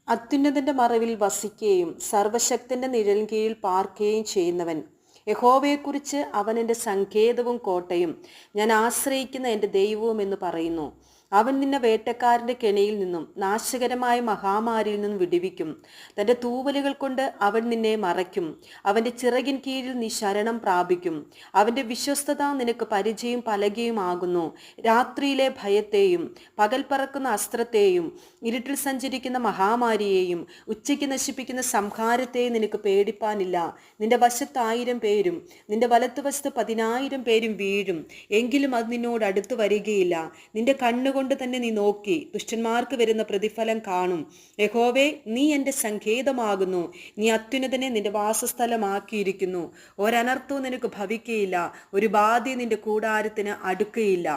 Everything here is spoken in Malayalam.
അത്യുന്നതന്റെ മറവിൽ വസിക്കുകയും സർവശക്തന്റെ നിഴലിൻ കീഴിൽ പാർക്കുകയും ചെയ്യുന്നവൻ. യഹോവയെക്കുറിച്ച് അവൻ എൻ്റെ സങ്കേതവും കോട്ടയും ഞാൻ ആശ്രയിക്കുന്ന എൻ്റെ ദൈവവും എന്ന് പറയുന്നു. അവൻ നിന്നെ വേട്ടക്കാരൻ്റെ കെണിയിൽ നിന്നും നാശകരമായ മഹാമാരിയിൽ നിന്നും വിടുവിക്കും. തൻ്റെ തൂവലുകൾ കൊണ്ട് അവൻ നിന്നെ മറയ്ക്കും. അവൻ്റെ ചിറകിൻ കീഴിൽ നീ ശരണം പ്രാപിക്കും. അവൻ്റെ വിശ്വസ്തത നിനക്ക് പരിചയം പലകയുമാകുന്നു. രാത്രിയിലെ ഭയത്തെയും പകൽ പറക്കുന്ന അസ്ത്രത്തെയും ഇരുട്ടിൽ സഞ്ചരിക്കുന്ന മഹാമാരിയെയും ഉച്ചയ്ക്ക് നശിപ്പിക്കുന്ന സംഹാരത്തെയും നിനക്ക് പേടിപ്പാനില്ല. നിന്റെ വശത്ത് 1000 പേരും നിന്റെ വലത്തുവശത്ത് 10,000 പേരും വീഴും, എങ്കിലും അത് നിന്നോട് അടുത്ത് വരികയില്ല. നിന്റെ കണ്ണുകൊണ്ട് തന്നെ നീ നോക്കി ദുഷ്ടന്മാർക്ക് വരുന്ന പ്രതിഫലം കാണും. യഹോവേ, നീ എൻ്റെ സങ്കേതമാകുന്നു. നീ അത്യുന്നതനെ നിന്റെ വാസസ്ഥലമാക്കിയിരിക്കുന്നു. ഒരനർത്ഥവും നിനക്ക് ഭവിക്കയില്ല, ഒരു ബാധയും നിന്റെ കൂടാരത്തിന് അടുക്കയില്ല.